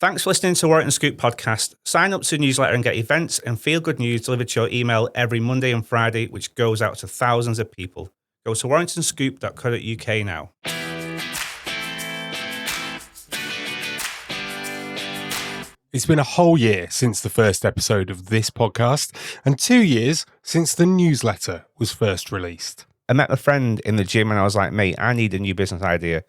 Thanks for listening to Warrington Scoop podcast. Sign up to the newsletter and get events and feel-good news delivered to your email every Monday and Friday, which goes out to thousands of people. Go to warringtonscoop.co.uk now. It's been a whole year since the first episode of this podcast and 2 years since the newsletter was first released. I met my friend in the gym and I was like, mate, I need a new business idea. And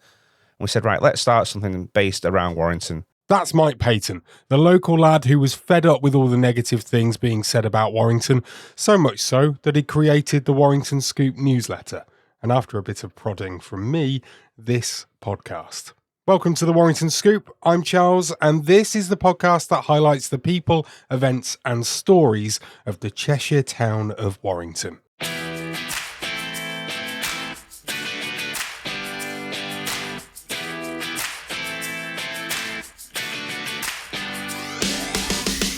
we said, right, let's start something based around Warrington. That's Mike Payton, the local lad who was fed up with all the negative things being said about Warrington, so much so that he created the Warrington Scoop newsletter, and after a bit of prodding from me, this podcast. Welcome to the Warrington Scoop. I'm Charles, and this is the podcast that highlights the people, events, and stories of the Cheshire town of Warrington.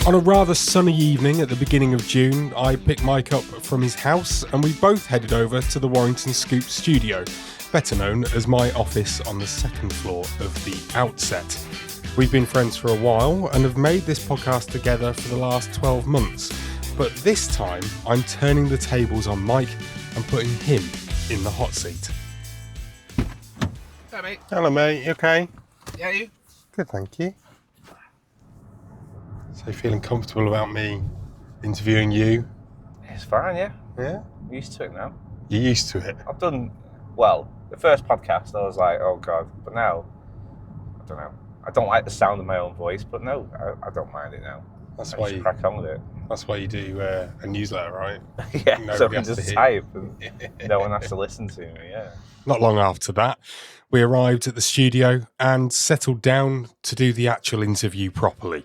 On a rather sunny evening at the beginning of June, I picked Mike up from his house and we both headed over to the Warrington Scoop studio, better known as my office on the second floor of the Outset. We've been friends for a while and have made this podcast together for the last 12 months, but this time I'm turning the tables on Mike and putting him in the hot seat. Hi, mate. Hello mate, you okay? Yeah, you? Good, thank you. So you feeling comfortable about me interviewing you? It's fine, yeah. Yeah? I'm used to it now. You're used to it? I've done, well, the first podcast I was like, oh God, but now, I don't know. I don't like the sound of my own voice, but no, I don't mind it now. That's I why just you crack on with it. That's why you do a newsletter, right? Yeah, Nobody so I can has to just hear. type and no one has to listen to me, yeah. Not long after that, we arrived at the studio and settled down to do the actual interview properly.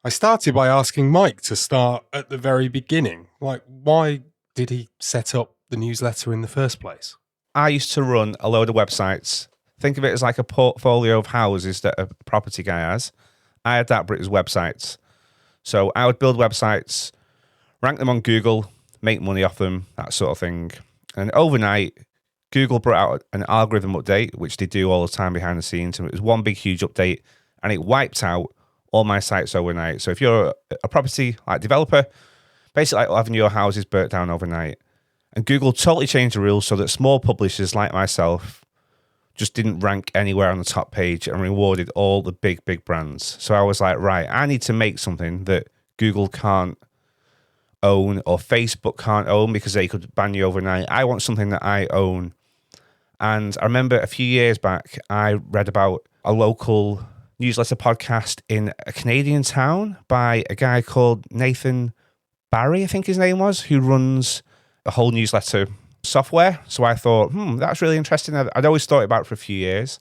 I started by asking Mike to start at the very beginning. Like, why did he set up the newsletter in the first place? I used to run a load of websites. Think of it as like a portfolio of houses that a property guy has. I had that, but it was websites. So I would build websites, rank them on Google, make money off them, that sort of thing. And overnight, Google brought out an algorithm update, which they do all the time behind the scenes. And it was one big, huge update, and it wiped out all my sites overnight. So if you're a property like developer, basically like having your houses burnt down overnight. And Google totally changed the rules so that small publishers like myself just didn't rank anywhere on the top page and rewarded all the big, big brands. So I was like, right, I need to make something that Google can't own or Facebook can't own because they could ban you overnight. I want something that I own. And I remember a few years back, I read about a local newsletter podcast in a Canadian town by a guy called Nathan Barry, I think his name was, who runs a whole newsletter software. So I thought, that's really interesting. I'd always thought about it for a few years.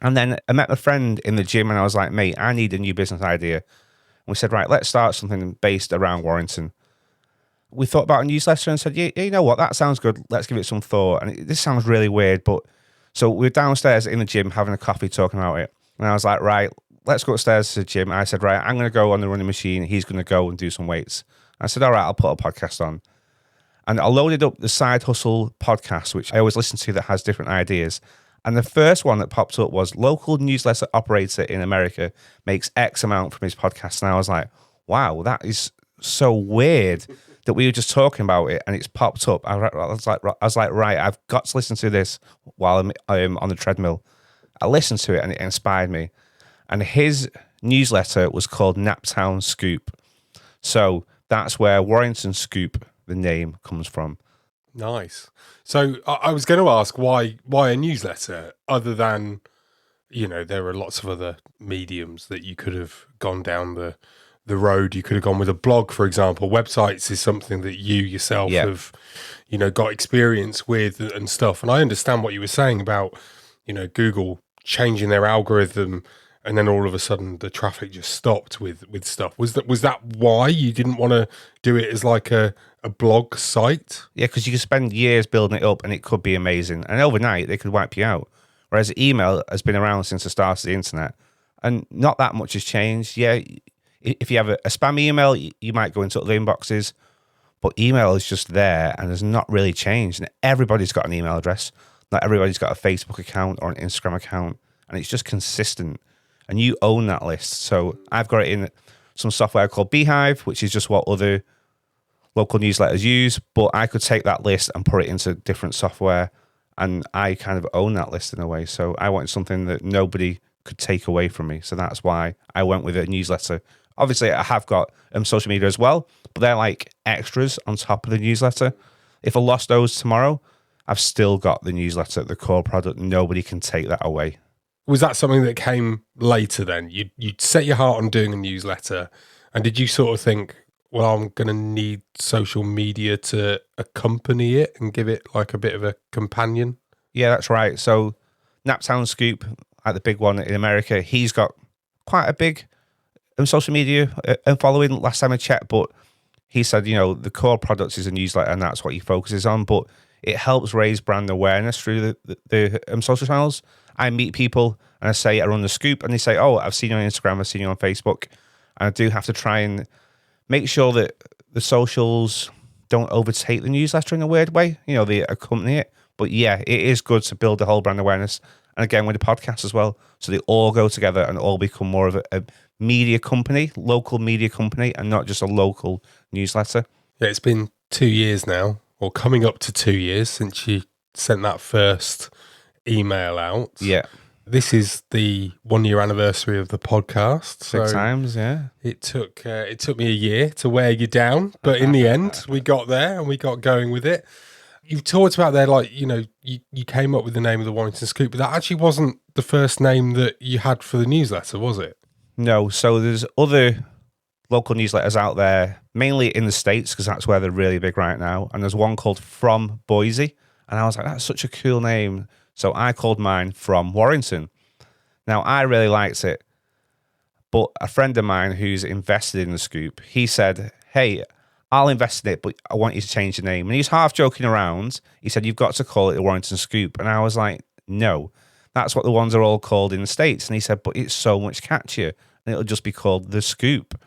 And then I met my friend in the gym and I was like, mate, I need a new business idea. And we said, right, let's start something based around Warrington. We thought about a newsletter and said, yeah, you know what, that sounds good. Let's give it some thought. And this sounds really weird, but so we were downstairs in the gym having a coffee talking about it. And I was like, right, let's go upstairs to the gym. I said, right, I'm going to go on the running machine. He's going to go and do some weights. I said, all right, I'll put a podcast on. And I loaded up the Side Hustle podcast, which I always listen to that has different ideas. And the first one that popped up was local newsletter operator in America makes X amount from his podcast. And I was like, wow, that is so weird that we were just talking about it and it's popped up. I was like, right, I've got to listen to this while I'm on the treadmill. I listened to it and it inspired me. And his newsletter was called Naptown Scoop. So that's where Warrington Scoop, the name, comes from. Nice. So I was going to ask why a newsletter other than, you know, there are lots of other mediums that you could have gone down the road. You could have gone with a blog, for example. Websites is something that you yourself have, you know, got experience with and stuff. And I understand what you were saying about, you know, Google changing their algorithm and then all of a sudden the traffic just stopped with stuff. Was that why you didn't want to do it as like a blog site? Yeah, because you could spend years building it up and it could be amazing. And overnight they could wipe you out. Whereas email has been around since the start of the internet and not that much has changed. Yeah, if you have a spam email, you might go into other inboxes, but email is just there and has not really changed. And everybody's got an email address. Not everybody's got a Facebook account or an Instagram account, and it's just consistent. and you own that list. So I've got it in some software called Beehive, which is just what other local newsletters use, but I could take that list and put it into different software, and I kind of own that list in a way. So I wanted something that nobody could take away from me. So that's why I went with a newsletter. Obviously, I have got social media as well, but they're like extras on top of the newsletter. If I lost those tomorrow, I've still got the newsletter, the core product. Nobody can take that away. Was that something that came later then? You'd set your heart on doing a newsletter, and did you sort of think, well, I'm going to need social media to accompany it and give it like a bit of a companion? Yeah, that's right. So Naptown Scoop, like the big one in America, he's got quite a big social media and following last time I checked, but he said, the core product is a newsletter and that's what he focuses on, but it helps raise brand awareness through the social channels. I meet people and I say I run the Scoop, and they say, oh, I've seen you on Instagram, I've seen you on Facebook, and I do have to try and make sure that the socials don't overtake the newsletter in a weird way, they accompany it. But yeah, it is good to build the whole brand awareness, and again with the podcast as well, so they all go together and all become more of a media company, local media company, and not just a local newsletter. Yeah, it's been 2 years now, or coming up to 2 years since you sent that first email out. Yeah. This is the 1 year anniversary of the podcast. Six times, yeah. It took me a year to wear you down, but in the end, we got there and we got going with it. You've talked about there, like, you came up with the name of the Warrington Scoop, but that actually wasn't the first name that you had for the newsletter, was it? No, so there's other local newsletters out there, mainly in the States, because that's where they're really big right now. And there's one called From Boise, and I was like, that's such a cool name. So I called mine From Warrington. Now, I really liked it, but a friend of mine who's invested in the Scoop, he said, hey, I'll invest in it, but I want you to change the name. And he's half joking around. He said, you've got to call it the Warrington Scoop. And I was like, no, that's what the ones are all called in the States. And he said, but it's so much catchier, and it'll just be called the Scoop.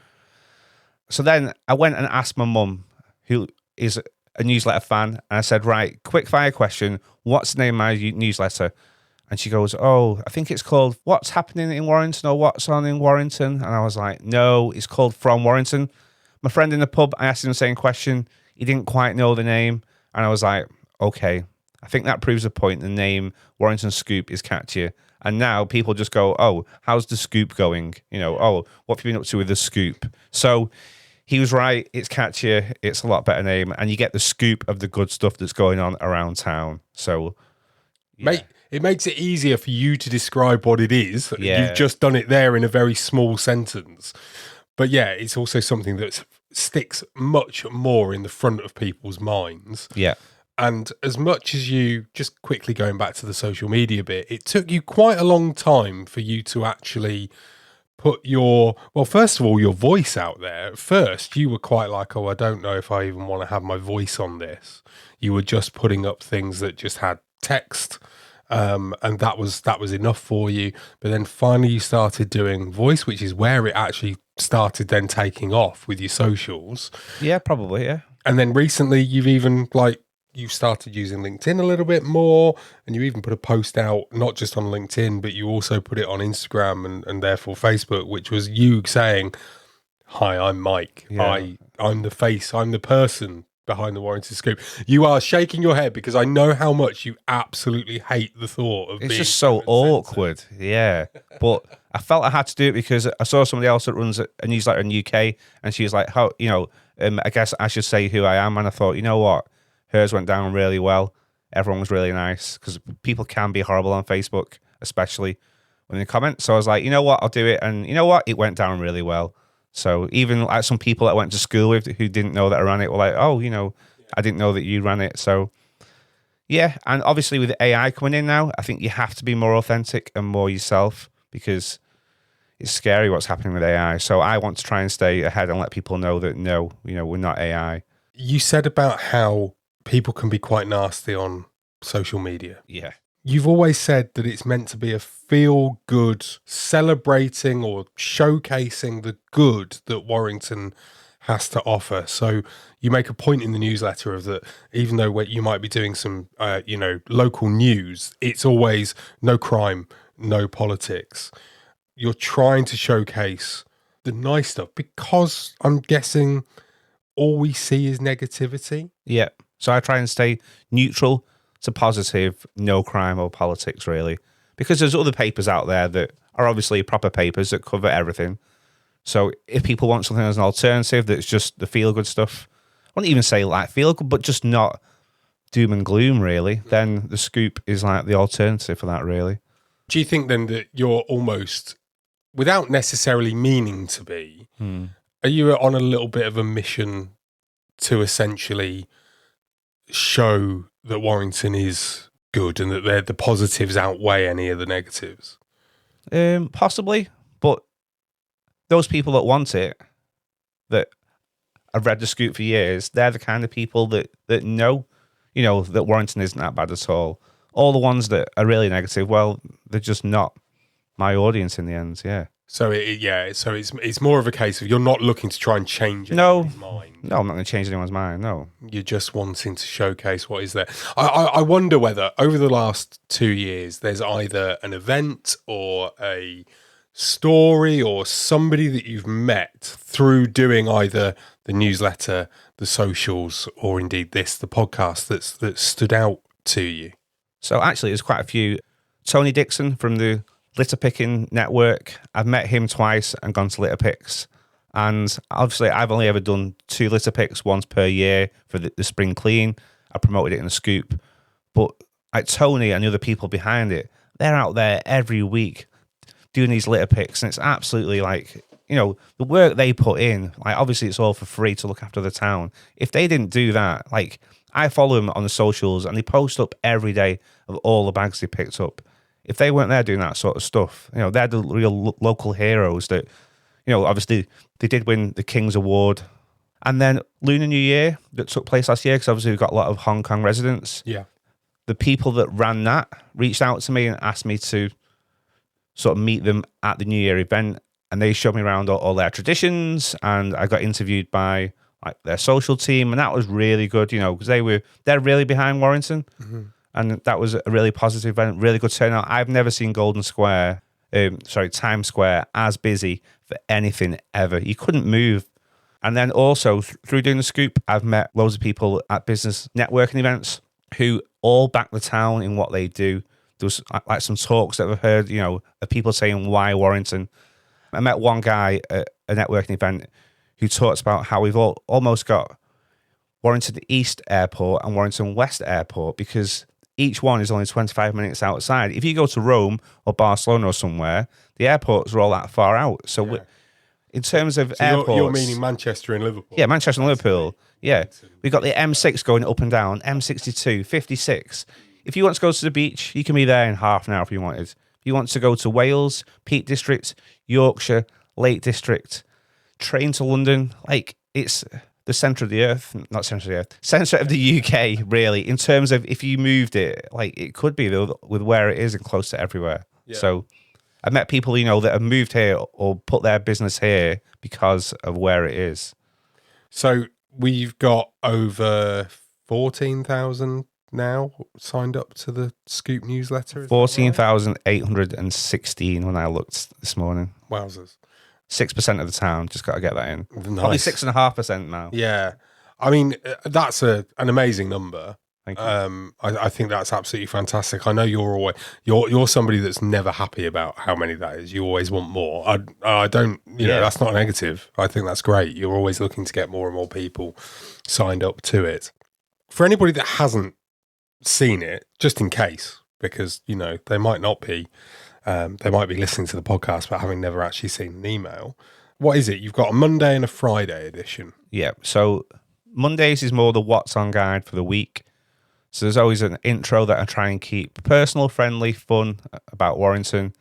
So then I went and asked my mum, who is a newsletter fan, and I said, right, quick fire question, what's the name of my newsletter? And she goes, oh, I think it's called What's Happening in Warrington or What's On in Warrington. And I was like, no, it's called From Warrington. My friend in the pub, I asked him the same question. He didn't quite know the name. And I was like, okay, I think that proves the point. The name Warrington Scoop is catchier. And now people just go, oh, how's the Scoop going? Oh, what have you been up to with the Scoop? So he was right. It's catchier. It's a lot better name. And you get the scoop of the good stuff that's going on around town. So, yeah. Mate, it makes it easier for you to describe what it is. Yeah. You've just done it there in a very small sentence. But yeah, it's also something that sticks much more in the front of people's minds. Yeah. And as much as you, just quickly going back to the social media bit, it took you quite a long time for you to actually put first of all, your voice out there. At first, you were quite like, oh, I don't know if I even want to have my voice on this. You were just putting up things that just had text, and that was enough for you. But then finally you started doing voice, which is where it actually started then taking off with your socials. Yeah, probably, yeah. And then recently you've even you started using LinkedIn a little bit more, and you even put a post out, not just on LinkedIn, but you also put it on Instagram and therefore Facebook, which was you saying, hi, I'm Mike. Yeah. I'm the face. I'm the person behind the Warrington Scoop. You are shaking your head because I know how much you absolutely hate the thought of it's just so awkward. Yeah. But I felt I had to do it because I saw somebody else that runs a newsletter in the UK, and she was like, how, I guess I should say who I am. And I thought, you know what? Hers went down really well. Everyone was really nice, because people can be horrible on Facebook, especially when they comment. So I was like, you know what, I'll do it. And you know what? It went down really well. So even like some people that I went to school with who didn't know that I ran it were like, oh, I didn't know that you ran it. So yeah. And obviously with AI coming in now, I think you have to be more authentic and more yourself, because it's scary what's happening with AI. So I want to try and stay ahead and let people know that no, we're not AI. You said about how people can be quite nasty on social media. Yeah. You've always said that it's meant to be a feel-good, celebrating or showcasing the good that Warrington has to offer. So you make a point in the newsletter of that, even though you might be doing some, local news, it's always no crime, no politics. you're trying to showcase the nice stuff because I'm guessing all we see is negativity. Yeah. So I try and stay neutral to positive, no crime or politics, really. Because there's other papers out there that are obviously proper papers that cover everything. So if people want something as an alternative that's just the feel-good stuff, I wouldn't even say like feel-good, but just not doom and gloom, really, then the Scoop is like the alternative for that, really. Do you think then that you're almost, without necessarily meaning to be, are you on a little bit of a mission to essentially show that Warrington is good and that the positives outweigh any of the negatives? Possibly, but those people that want it, that have read the Scoop for years, they're the kind of people that know, that Warrington isn't that bad at all. All the ones that are really negative, well, they're just not my audience in the end. Yeah. So it's more of a case of you're not looking to try and change anyone's mind. No, I'm not going to change anyone's mind. No, you're just wanting to showcase what is there. I wonder whether over the last 2 years there's either an event or a story or somebody that you've met through doing either the newsletter, the socials, or indeed the podcast that stood out to you. So actually, there's quite a few. Tony Dixon from the Litter Picking Network. I've met him twice and gone to litter picks. And obviously, I've only ever done 2 litter picks, once per year for the spring clean. I promoted it in the Scoop. But like Tony and the other people behind it, they're out there every week doing these litter picks. And it's absolutely like, the work they put in, like obviously it's all for free to look after the town. If they didn't do that, like I follow them on the socials and they post up every day of all the bags they picked up. If they weren't there doing that sort of stuff, they're the real local heroes that, obviously they did win the King's Award. And then Lunar New Year that took place last year, because obviously we've got a lot of Hong Kong residents. Yeah. The people that ran that reached out to me and asked me to sort of meet them at the New Year event. And they showed me around all their traditions. And I got interviewed by like their social team. And that was really good, because they're really behind Warrington. Mm-hmm. And that was a really positive event, really good turnout. I've never seen Times Square as busy for anything ever. You couldn't move. And then also through doing the Scoop, I've met loads of people at business networking events who all back the town in what they do. There was like some talks that I've heard, of people saying why Warrington. I met one guy at a networking event who talks about how we've almost got Warrington East Airport and Warrington West Airport because each one is only 25 minutes outside. If you go to Rome or Barcelona or somewhere, the airports are all that far out. So in terms of airports... You're meaning Manchester and Liverpool? Yeah, Manchester and Liverpool. Yeah. We've got the M6 going up and down, M62, 56. If you want to go to the beach, you can be there in half an hour if you wanted. If you want to go to Wales, Peak District, Yorkshire, Lake District, train to London, like it's... the centre of the earth, not centre of the earth, centre of the UK, really, in terms of if you moved it, like it could be with where it is and close to everywhere. Yeah. So I've met people, that have moved here or put their business here because of where it is. So we've got over 14,000 now signed up to the Scoop newsletter. 14,816 when I looked this morning. Wowzers. 6% of the town, just got to get that in. Nice. Probably 6.5% now. Yeah. I mean, that's an amazing number. Thank you. I think that's absolutely fantastic. I know you're somebody that's never happy about how many that is. You always want more. I don't, that's not negative. I think that's great. You're always looking to get more and more people signed up to it. For anybody that hasn't seen it, just in case, because, they might not be, they might be listening to the podcast but having never actually seen an email. What is it? You've got a Monday and a Friday edition. Yeah. So Mondays is more the what's on guide for the week. So there's always an intro that I try and keep personal, friendly, fun about Warrington.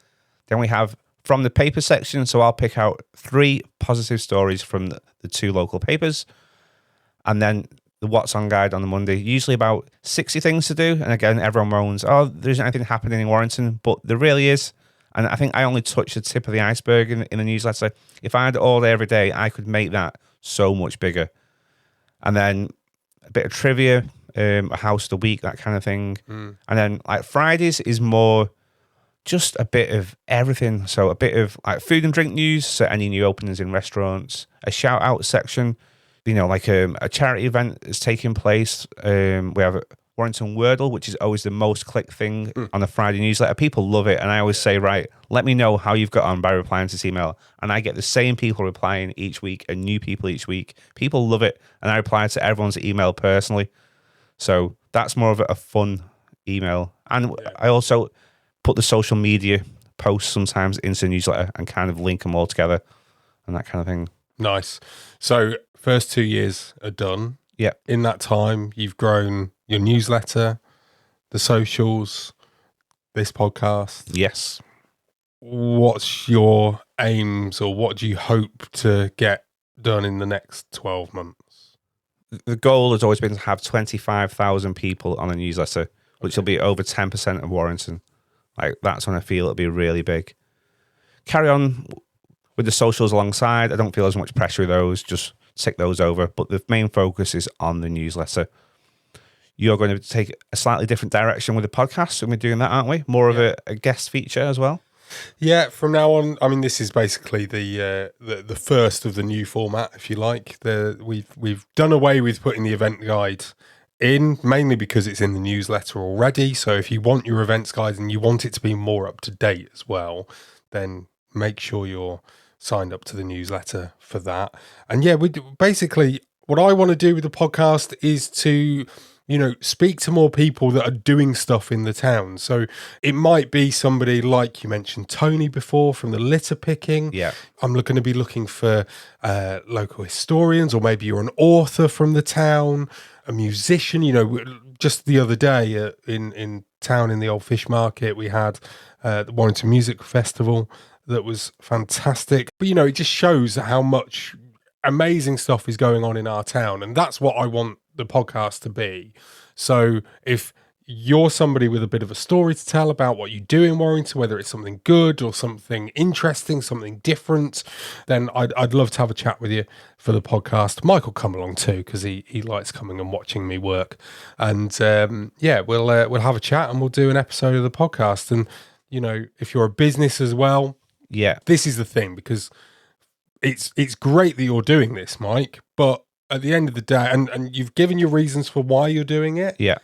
Then we have from the paper section. So I'll pick out 3 positive stories from the 2 local papers. And then the what's on guide on the Monday, usually about 60 things to do. And again, everyone moans, there isn't anything happening in Warrington, but there really is. And I think I only touch the tip of the iceberg in the newsletter. If I had it all day every day, I could make that so much bigger. And then a bit of trivia, a house of the week, that kind of thing. And then like Fridays is more just a bit of everything. So a bit of like food and drink news, so any new openings in restaurants, a shout out section, like a charity event is taking place. We have Warrington Wordle, which is always the most clicked thing on the Friday newsletter. People love it. And I always say, right, let me know how you've got on by replying to this email. And I get the same people replying each week and new people each week. People love it. And I reply to everyone's email personally. So that's more of a fun email. And I also put the social media posts sometimes into the newsletter and kind of link them all together and that kind of thing. Nice. So first 2 years are done. Yeah. In that time, you've grown your newsletter, the socials, this podcast. Yes. What's your aims, or what do you hope to get done in the next 12 months? The goal has always been to have 25,000 people on a newsletter, which will be over 10% of Warrington. Like, that's when I feel it'll be really big. Carry on with the socials alongside. I don't feel as much pressure with those. Just tick those over. But the main focus is on the newsletter. You're going to take a slightly different direction with the podcast, and we're doing that, aren't we? More of a guest feature as well. Yeah, from now on, I mean, this is basically the first of the new format, if you like. We've done away with putting the event guide in, mainly because it's in the newsletter already. So if you want your events guide and you want it to be more up to date as well, then make sure you're signed up to the newsletter for that. And yeah, basically what I want to do with the podcast is to speak to more people that are doing stuff in the town. So it might be somebody like you mentioned, Tony, before, from the litter picking. Yeah. I'm going to be looking for local historians, or maybe you're an author from the town, a musician. Just the other day in town in the old fish market, we had the Warrington Music Festival that was fantastic. But, it just shows how much amazing stuff is going on in our town. And that's what I want the podcast to be. So if you're somebody with a bit of a story to tell about what you do in Warrington, whether it's something good or something interesting, something different, then I'd love to have a chat with you for the podcast. Mike will come along too, because he likes coming and watching me work. And we'll have a chat and we'll do an episode of the podcast. And if you're a business as well, this is the thing, because it's great that you're doing this, Mike, but at the end of the day, and you've given your reasons for why you're doing it. Yeah.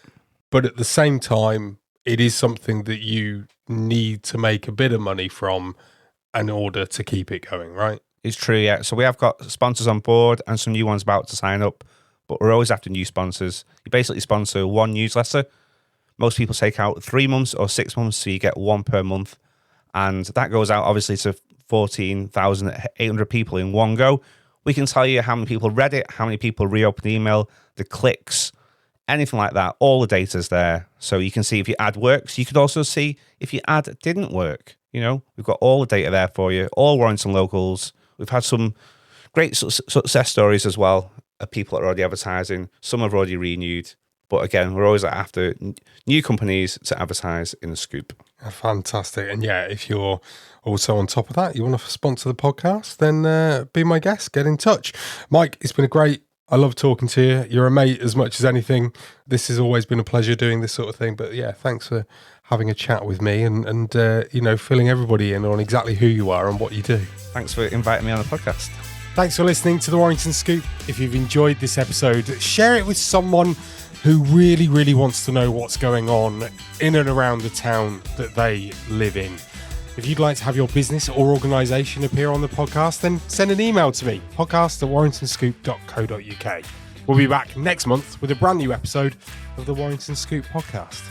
But at the same time, it is something that you need to make a bit of money from in order to keep it going, right? It's true, yeah. So we have got sponsors on board and some new ones about to sign up, but we're always after new sponsors. You basically sponsor one newsletter. Most people take out 3 months or 6 months, so you get one per month. And that goes out, obviously, to 14,800 people in one go. We can tell you how many people read it, how many people reopened the email, the clicks, anything like that. All the data's there. So you can see if your ad works. You could also see if your ad didn't work. We've got all the data there for you, all Warrington locals. We've had some great success stories as well of people that are already advertising. Some have already renewed. But again, we're always after new companies to advertise in the Scoop. Fantastic. And yeah, if you're also on top of that, you want to sponsor the podcast, then be my guest, get in touch. Mike, it's been I love talking to you. You're a mate as much as anything. This has always been a pleasure doing this sort of thing. But yeah, thanks for having a chat with me and filling everybody in on exactly who you are and what you do. Thanks for inviting me on the podcast. Thanks for listening to the Warrington Scoop. If you've enjoyed this episode, share it with someone who really, really wants to know what's going on in and around the town that they live in. If you'd like to have your business or organisation appear on the podcast, then send an email to me, podcast@warringtonscoop.co.uk. We'll be back next month with a brand new episode of the Warrington Scoop podcast.